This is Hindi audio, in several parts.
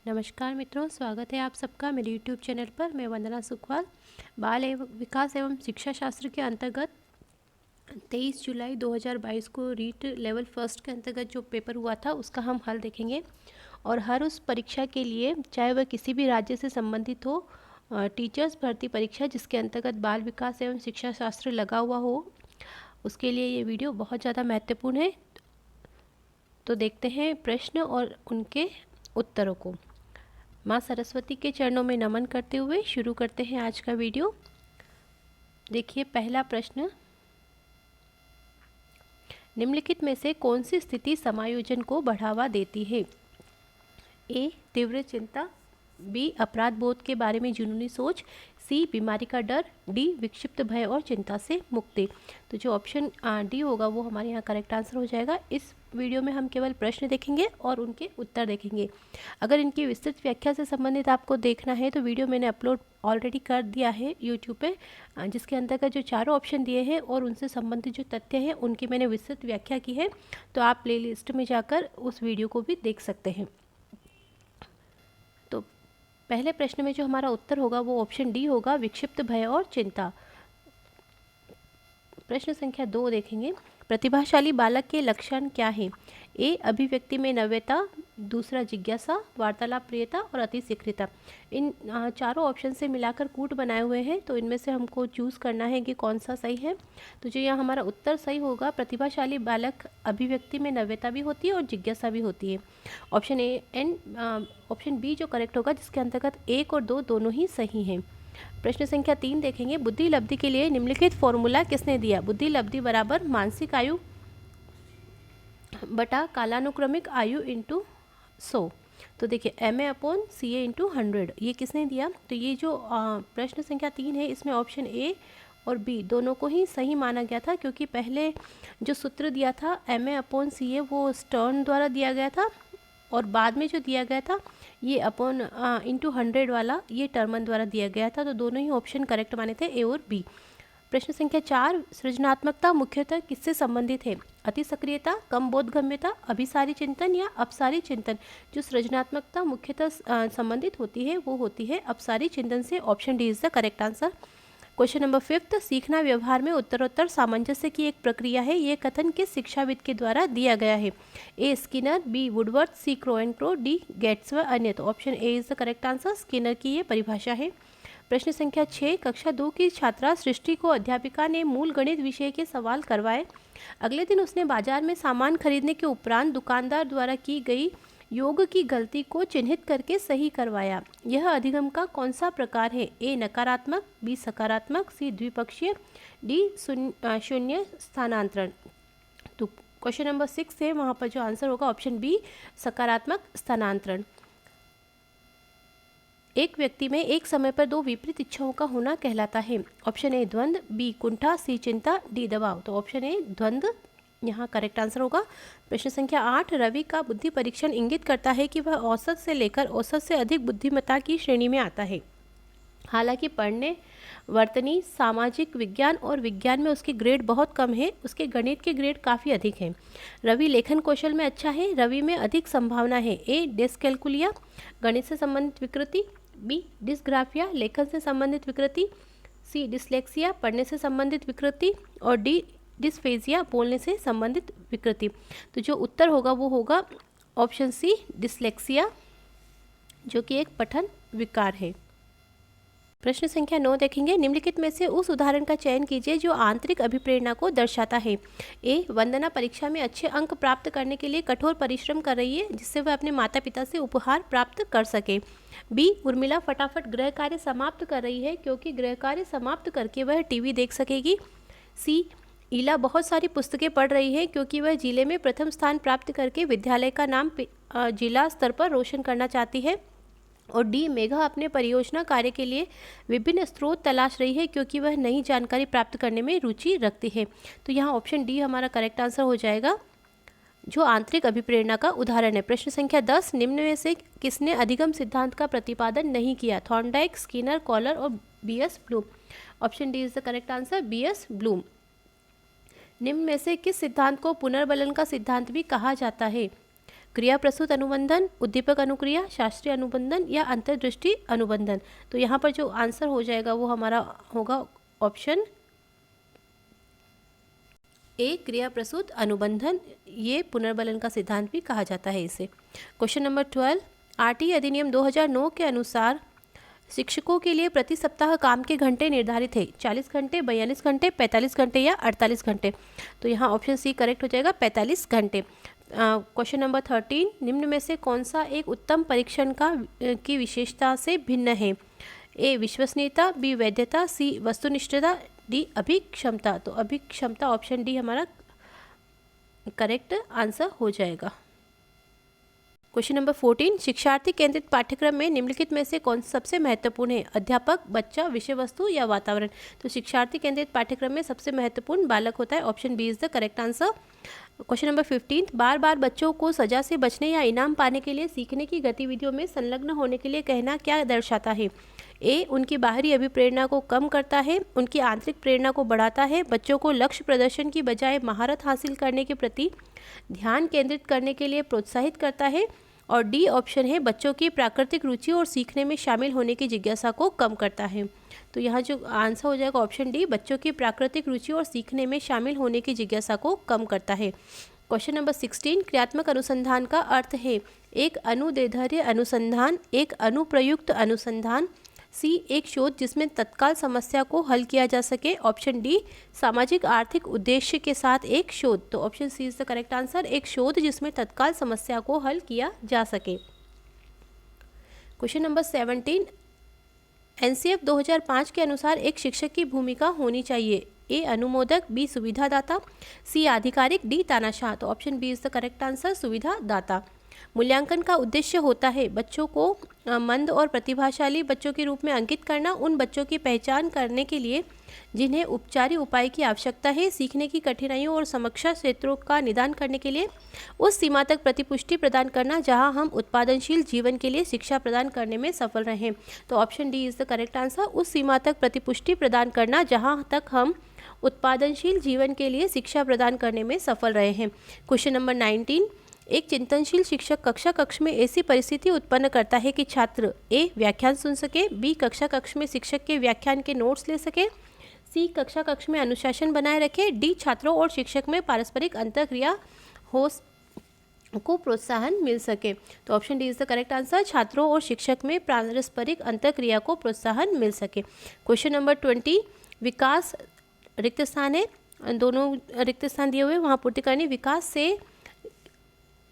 नमस्कार मित्रों, स्वागत है आप सबका मेरे यूट्यूब चैनल पर। मैं वंदना सुखवाल। बाल एवं विकास एवं शिक्षा शास्त्र के अंतर्गत 23 जुलाई 2022 को रीट लेवल फर्स्ट के अंतर्गत जो पेपर हुआ था उसका हम हल देखेंगे। और हर उस परीक्षा के लिए, चाहे वह किसी भी राज्य से संबंधित हो, टीचर्स भर्ती परीक्षा जिसके अंतर्गत बाल विकास एवं शिक्षा शास्त्र लगा हुआ हो, उसके लिए ये वीडियो बहुत ज़्यादा महत्वपूर्ण है। तो देखते हैं प्रश्न और उनके उत्तरों को। माँ सरस्वती के चरणों में नमन करते हुए शुरू करते हैं आज का वीडियो। देखिए पहला प्रश्न, निम्नलिखित में से कौन सी स्थिति समायोजन को बढ़ावा देती है? ए, तीव्र चिंता, बी, अपराध बोध के बारे में जुनूनी सोच, सी, बीमारी का डर, डी, विक्षिप्त भय और चिंता से मुक्ति। तो जो ऑप्शन डी होगा वो हमारे यहाँ करेक्ट आंसर हो जाएगा। इस वीडियो में हम केवल प्रश्न देखेंगे और उनके उत्तर देखेंगे। अगर इनकी विस्तृत व्याख्या से संबंधित आपको देखना है तो वीडियो मैंने अपलोड ऑलरेडी कर दिया है यूट्यूब पे, जिसके अंतर्गत जो चारों ऑप्शन दिए हैं और उनसे संबंधित जो तथ्य हैं उनकी मैंने विस्तृत व्याख्या की है। तो आप प्लेलिस्ट में जाकर उस वीडियो को भी देख सकते हैं। तो पहले प्रश्न में जो हमारा उत्तर होगा वो ऑप्शन डी होगा, विक्षिप्त भय और चिंता। प्रश्न संख्या 2 देखेंगे, प्रतिभाशाली बालक के लक्षण क्या हैं? ए, अभिव्यक्ति में नव्यता, दूसरा जिज्ञासा, वार्तालाप प्रियता और अति शीघ्रता। इन चारों ऑप्शन से मिलाकर कूट बनाए हुए हैं, तो इनमें से हमको चूज़ करना है कि कौन सा सही है। तो जो यहाँ हमारा उत्तर सही होगा, प्रतिभाशाली बालक अभिव्यक्ति में नव्यता भी होती है और जिज्ञासा भी होती है। Option A and option B जो करेक्ट होगा, जिसके अंतर्गत 1 और 2 दोनों ही सही हैं। प्रश्न संख्या 3 देखेंगे, बुद्धि लब्धि के लिए निम्नलिखित फॉर्मूला किसने दिया? बुद्धि लब्धि बराबर मानसिक आयु बटा कालानुक्रमिक आयु इंटू 100। तो देखिए MA/CA इंटू 100 ये किसने दिया? तो ये जो प्रश्न संख्या 3 है इसमें ऑप्शन ए और बी दोनों को ही सही माना गया था, क्योंकि पहले जो सूत्र दिया था MA/CA वो स्टर्न द्वारा दिया गया था, और बाद में जो दिया गया था ये अपॉन इंटू 100 वाला ये टर्मन द्वारा दिया गया था। तो दोनों ही ऑप्शन करेक्ट माने थे, ए और बी। प्रश्न संख्या 4, सृजनात्मकता मुख्यतः किससे संबंधित है? अति सक्रियता, कम बोधगम्यता, अभिसारी चिंतन या अपसारी चिंतन। जो सृजनात्मकता मुख्यतः संबंधित होती है वो होती है अपसारी चिंतन से। Option D is the correct answer. Question number 5, सीखना व्यवहार में उत्तरोत्तर सामंजस्य की एक प्रक्रिया है, ये कथन किस शिक्षाविद के द्वारा दिया गया है? A, Skinner, B, Woodworth, C, Crow and Crow, D, Gates व अन्य। तो option A is the correct answer, Skinner की ये परिभाषा है। प्रश्न संख्या 6, कक्षा 2 की छात्रा सृष्टि को अध्यापिका ने मूल गणित विषय के सवाल करवाए। अगले दिन उसने बाजार में सामान खरीदने के उपरांत दुकानदार द्वारा की गई योग की गलती को चिन्हित करके सही करवाया। यह अधिगम का कौन सा प्रकार है? ए, नकारात्मक, बी, सकारात्मक, सी, द्विपक्षीय, डी, शून्य स्थानांतरण। तो क्वेश्चन नंबर 6 है, वहाँ पर जो आंसर होगा ऑप्शन बी, सकारात्मक स्थानांतरण। एक व्यक्ति में एक समय पर 2 विपरीत इच्छाओं का होना कहलाता है। ऑप्शन ए द्वंद्व, बी कुंठा, सी चिंता, डी दबाव। तो ऑप्शन ए द्वंद्व यहाँ करेक्ट आंसर होगा। प्रश्न संख्या 8, रवि का बुद्धि परीक्षण इंगित करता है कि वह औसत से लेकर औसत से अधिक बुद्धिमत्ता की श्रेणी में आता है। हालांकि पढ़ने, वर्तनी, सामाजिक विज्ञान और विज्ञान में उसके ग्रेड बहुत कम है, उसके गणित के ग्रेड काफ़ी अधिक हैं। रवि लेखन कौशल में अच्छा है, रवि में अधिक संभावना है। ए, डिस्कैल्कुलिया, गणित से संबंधित विकृति, बी, डिस्ग्राफिया, लेखन से संबंधित विकृति, सी, डिसलेक्सिया, पढ़ने से संबंधित विकृति, और डी, डिस्फेजिया, बोलने से संबंधित विकृति। तो जो उत्तर होगा वो होगा ऑप्शन सी, डिसलेक्सिया, जो कि एक पठन विकार है। प्रश्न संख्या 9 देखेंगे, निम्नलिखित में से उस उदाहरण का चयन कीजिए जो आंतरिक अभिप्रेरणा को दर्शाता है। ए, वंदना परीक्षा में अच्छे अंक प्राप्त करने के लिए कठोर परिश्रम कर रही है जिससे वह अपने माता पिता से उपहार प्राप्त कर सके। बी, उर्मिला फटाफट गृह कार्य समाप्त कर रही है क्योंकि गृह कार्य समाप्त करके वह टीवी देख सकेगी। सी, ईला बहुत सारी पुस्तकें पढ़ रही है क्योंकि वह जिले में प्रथम स्थान प्राप्त करके विद्यालय का नाम जिला स्तर पर रोशन करना चाहती है। और डी, मेघा अपने परियोजना कार्य के लिए विभिन्न स्रोत तलाश रही है क्योंकि वह नई जानकारी प्राप्त करने में रुचि रखती है। तो यहाँ ऑप्शन डी हमारा करेक्ट आंसर हो जाएगा, जो आंतरिक अभिप्रेरणा का उदाहरण है। प्रश्न संख्या 10, निम्न में से किसने अधिगम सिद्धांत का प्रतिपादन नहीं किया? थॉर्नडाइक, स्किनर, कॉलर और B S. Bloom. Option D is the correct answer, B S. Bloom. निम्न में से किस सिद्धांत को पुनर्बलन का सिद्धांत भी कहा जाता है? क्रिया प्रस्तुत अनुबंधन, उद्दीपक अनुक्रिया, शास्त्रीय अनुबंधन या अंतर्दृष्टि अनुबंधन। तो यहाँ पर जो आंसर हो जाएगा वो हमारा होगा ऑप्शन ए, क्रिया प्रसूत अनुबंधन। ये पुनर्बलन का सिद्धांत भी कहा जाता है इसे। क्वेश्चन नंबर 12, आरटीई अधिनियम 2009 के अनुसार शिक्षकों के लिए प्रति सप्ताह काम के घंटे निर्धारित है, 40 घंटे, 42 घंटे, 45 घंटे या 48 घंटे। तो यहाँ ऑप्शन सी करेक्ट हो जाएगा, 45 घंटे। क्वेश्चन नंबर 13, निम्न में से कौन सा एक उत्तम परीक्षण की विशेषता से भिन्न है? ए, विश्वसनीयता, बी, वैधता, सी, वस्तुनिष्ठता, डी, अभिक्षमता। तो अभिक्षमता ऑप्शन डी हमारा करेक्ट आंसर हो जाएगा। क्वेश्चन नंबर 14, शिक्षार्थी केंद्रित पाठ्यक्रम में निम्नलिखित में से कौन सबसे महत्वपूर्ण है? अध्यापक, बच्चा, विषय वस्तु या वातावरण। तो शिक्षार्थी केंद्रित पाठ्यक्रम में सबसे महत्वपूर्ण बालक होता है, option B is the correct answer. Question number 15, बार बार बच्चों को सजा से बचने या इनाम पाने के लिए सीखने की गतिविधियों में संलग्न होने के लिए कहना क्या दर्शाता है? ए, उनकी बाहरी अभिप्रेरणा को कम करता है, उनकी आंतरिक प्रेरणा को बढ़ाता है, बच्चों को लक्ष्य प्रदर्शन की बजाय महारत हासिल करने के प्रति ध्यान केंद्रित करने के लिए प्रोत्साहित करता है, और डी ऑप्शन है, बच्चों की प्राकृतिक रुचि और सीखने में शामिल होने की जिज्ञासा को कम करता है। तो यहाँ जो आंसर हो जाएगा ऑप्शन डी, बच्चों की प्राकृतिक रुचि और सीखने में शामिल होने की जिज्ञासा को कम करता है। क्वेश्चन नंबर 16, क्रियात्मक अनुसंधान का अर्थ है? एक अनुदैर्ध्य अनुसंधान, एक अनुप्रयुक्त अनुसंधान, सी, एक शोध जिसमें तत्काल समस्या को हल किया जा सके, ऑप्शन डी, सामाजिक आर्थिक उद्देश्य के साथ एक शोध। तो option C is the correct answer, एक शोध जिसमें तत्काल समस्या को हल किया जा सके। क्वेश्चन नंबर 17, एनसीएफ 2005 के अनुसार एक शिक्षक की भूमिका होनी चाहिए? ए, अनुमोदक, बी, सुविधादाता, सी, आधिकारिक, डी, तानाशाह। तो option B is the correct answer, सुविधादाता। मूल्यांकन का उद्देश्य होता है बच्चों को मंद और प्रतिभाशाली बच्चों के रूप में अंकित करना, उन बच्चों की पहचान करने के लिए जिन्हें उपचारी उपाय की आवश्यकता है, सीखने की कठिनाइयों और समस्या क्षेत्रों का निदान करने के लिए उस सीमा तक प्रतिपुष्टि प्रदान करना जहां हम उत्पादनशील जीवन के लिए शिक्षा प्रदान करने में सफल रहें। तो option D is the correct answer, उस सीमा तक प्रतिपुष्टि प्रदान करना जहां तक हम उत्पादनशील जीवन के लिए शिक्षा प्रदान करने में सफल रहे हैं। क्वेश्चन नंबर 19, एक चिंतनशील शिक्षक कक्ष में ऐसी परिस्थिति उत्पन्न करता है कि छात्र ए, व्याख्यान सुन सके, बी, कक्ष में शिक्षक के व्याख्यान के नोट्स ले सके, सी, कक्ष में अनुशासन बनाए रखे, डी, छात्रों और शिक्षक में पारस्परिक अंतःक्रिया को प्रोत्साहन मिल सके। तो option D is the correct answer, छात्रों और शिक्षक में पारस्परिक अंतःक्रिया को प्रोत्साहन मिल सके। क्वेश्चन नंबर 20, विकास रिक्त स्थान है, दोनों रिक्त स्थान दिए हुए वहाँ पूर्ति करनी। विकास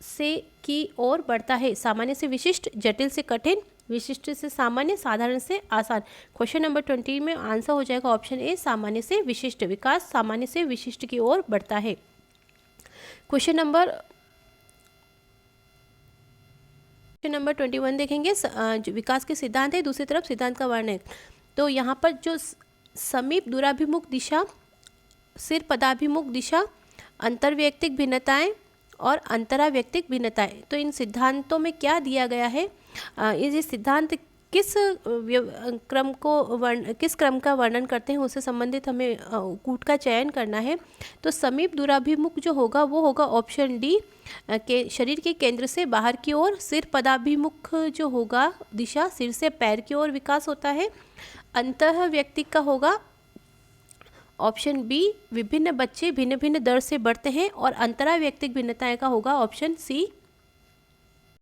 से की ओर बढ़ता है, सामान्य से विशिष्ट, जटिल से कठिन, विशिष्ट से सामान्य, साधारण से आसान। क्वेश्चन नंबर 20 में आंसर हो जाएगा ऑप्शन ए, सामान्य से विशिष्ट। विकास सामान्य से विशिष्ट की ओर बढ़ता है। क्वेश्चन नंबर 21 देखेंगे, विकास के सिद्धांत है, दूसरी तरफ सिद्धांत का वर्णन। तो यहाँ पर जो समीप दूराभिमुख दिशा, सिर पदाभिमुख दिशा, अंतर्वैयक्तिक भिन्नताएं और अंतरावैयक्तिक भिन्नताएं, तो इन सिद्धांतों में क्या दिया गया है? ये सिद्धांत किस क्रम का वर्णन करते हैं, उससे संबंधित हमें कूट का चयन करना है। तो समीप दूराभिमुख जो होगा वो होगा ऑप्शन डी, के शरीर के केंद्र से बाहर की ओर। सिर पदाभिमुख जो होगा दिशा, सिर से पैर की ओर विकास होता है। अंतःवैयक्तिक का होगा ऑप्शन बी, विभिन्न बच्चे भिन्न भिन्न दर से बढ़ते हैं। और अंतरावैयक्तिक भिन्नताएं का होगा ऑप्शन सी,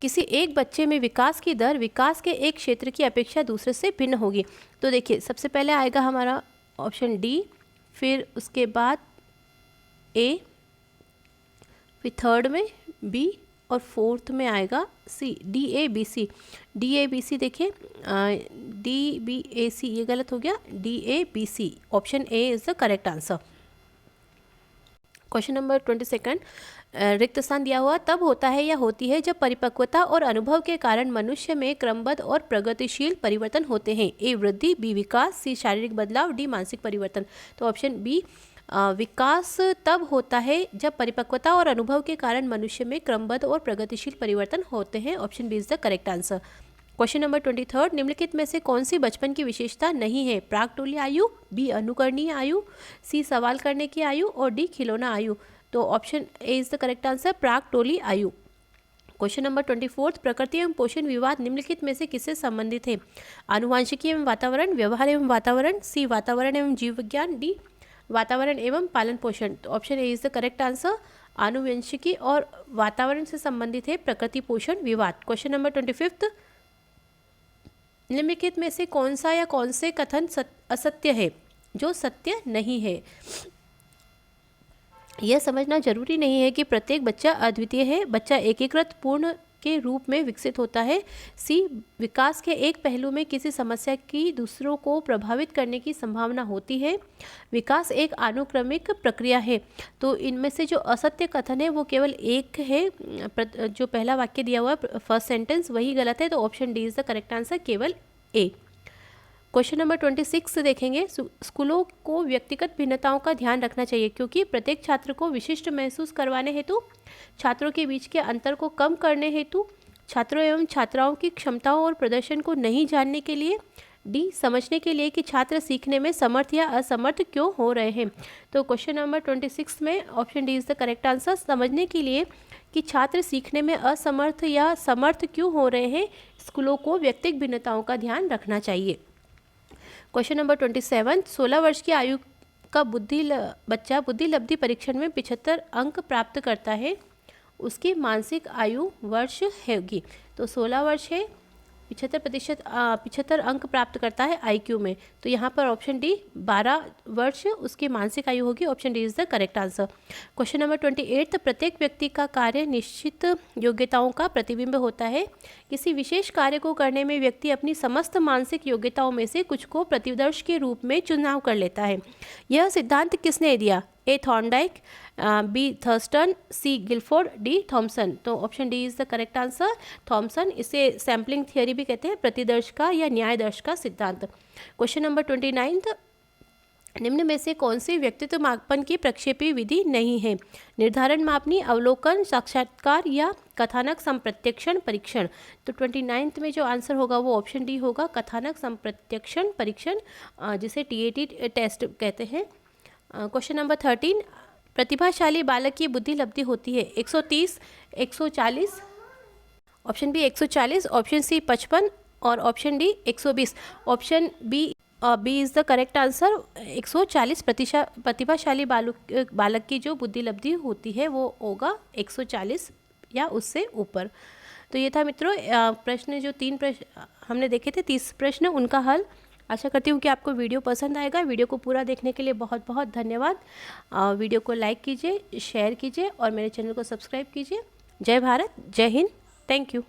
किसी एक बच्चे में विकास की दर विकास के एक क्षेत्र की अपेक्षा दूसरे से भिन्न होगी। तो देखिए, सबसे पहले आएगा हमारा ऑप्शन डी, फिर उसके बाद ए, फिर थर्ड में बी और फोर्थ में आएगा C, D A B C. D A B C देखिए, डी बी ए सी ये गलत हो गया, D A B C, option A is the correct answer. Question number 22, रिक्त स्थान दिया हुआ तब होता है या होती है जब परिपक्वता और अनुभव के कारण मनुष्य में क्रमबद्ध और प्रगतिशील परिवर्तन होते हैं। ए, वृद्धि, बी, विकास, सी, शारीरिक बदलाव, डी, मानसिक परिवर्तन। तो ऑप्शन बी, विकास तब होता है जब परिपक्वता और अनुभव के कारण मनुष्य में क्रमबद्ध और प्रगतिशील परिवर्तन होते हैं। Option B is the correct answer. Question number 23, निम्नलिखित में से कौन सी बचपन की विशेषता नहीं है? प्राक्टोली आयु, बी, अनुकरणीय आयु, सी, सवाल करने की आयु और डी, खिलौना आयु। तो option A is the correct answer, प्राक्टोली आयु। क्वेश्चन नंबर 24, प्रकृति एवं पोषण विवाद निम्नलिखित में से किससे संबंधित है? आनुवांशिकी एवं वातावरण, व्यवहार एवं वातावरण, सी वातावरण एवं जीव विज्ञान, डी वातावरण एवं पालन पोषण। तो option A is the correct answer. आनुवंशिकी और वातावरण से संबंधित है प्रकृति पोषण विवाद। क्वेश्चन नंबर 25, निम्नलिखित में से कौन सा या कौन से कथन असत्य है जो सत्य नहीं है? यह समझना जरूरी नहीं है कि प्रत्येक बच्चा अद्वितीय है। बच्चा एकीकृत पूर्ण के रूप में विकसित होता है। सी विकास के एक पहलू में किसी समस्या की दूसरों को प्रभावित करने की संभावना होती है। विकास एक अनुक्रमिक प्रक्रिया है। तो इनमें से जो असत्य कथन है वो केवल एक है। जो पहला वाक्य दिया हुआ है फर्स्ट सेंटेंस वही गलत है। तो option D is the correct answer, केवल ए। क्वेश्चन नंबर 26 देखेंगे। स्कूलों को व्यक्तिगत भिन्नताओं का ध्यान रखना चाहिए क्योंकि प्रत्येक छात्र को विशिष्ट महसूस करवाने हेतु, छात्रों के बीच के अंतर को कम करने हेतु, छात्रों एवं छात्राओं की क्षमताओं और प्रदर्शन को नहीं जानने के लिए, डी समझने के लिए कि छात्र सीखने में समर्थ या असमर्थ क्यों हो रहे हैं। तो क्वेश्चन नंबर 26 में option D is the correct answer. समझने के लिए कि छात्र सीखने में असमर्थ या समर्थ क्यों हो रहे हैं, स्कूलों को व्यक्तिगत भिन्नताओं का ध्यान रखना चाहिए। क्वेश्चन नंबर 27, 16 वर्ष की आयु का बच्चा बुद्धि लब्धि परीक्षण में 75 अंक प्राप्त करता है, उसकी मानसिक आयु वर्ष होगी। तो 16 वर्ष है, 75 अंक प्राप्त करता है IQ में। तो यहाँ पर ऑप्शन डी 12 वर्ष उसकी मानसिक आयु होगी। Option D is the correct answer. Question number 28, प्रत्येक व्यक्ति का कार्य निश्चित योग्यताओं का प्रतिबिंब होता है। किसी विशेष कार्य को करने में व्यक्ति अपनी समस्त मानसिक योग्यताओं में से कुछ को प्रतिदर्श के रूप में चुनाव कर लेता है। यह सिद्धांत किसने दिया? A Thorndike, B Thurstone, C Guilford, D Thomson. तो option D is the correct answer, Thomson. इसे सैम्पलिंग थियोरी भी कहते हैं, प्रतिदर्श का या न्यायदर्श का सिद्धांत। क्वेश्चन नंबर 29, निम्न में से कौन सी व्यक्तित्व मापन की प्रक्षेपी विधि नहीं है? निर्धारण मापनी, अवलोकन, साक्षात्कार या कथानक संप्रत्यक्षण परीक्षण। तो 29 में जो आंसर होगा वो ऑप्शन डी होगा, कथानक संप्रत्यक्षण परीक्षण, जिसे TAT टेस्ट कहते हैं। क्वेश्चन नंबर 13, प्रतिभाशाली बालक की बुद्धि लब्धि होती है 130, 140, ऑप्शन बी 140, ऑप्शन सी 55 और option D 120। Option B is the correct answer. 140 प्रतिभाशाली बालक की जो बुद्धि लब्धि होती है वो होगा 140 या उससे ऊपर। तो ये था मित्रों प्रश्न, जो 3 प्रश्न हमने देखे थे, 30 प्रश्न, उनका हल। आशा करती हूँ कि आपको वीडियो पसंद आएगा। वीडियो को पूरा देखने के लिए बहुत बहुत धन्यवाद। वीडियो को लाइक कीजिए, शेयर कीजिए और मेरे चैनल को सब्सक्राइब कीजिए। जय भारत, जय हिंद, थैंक यू।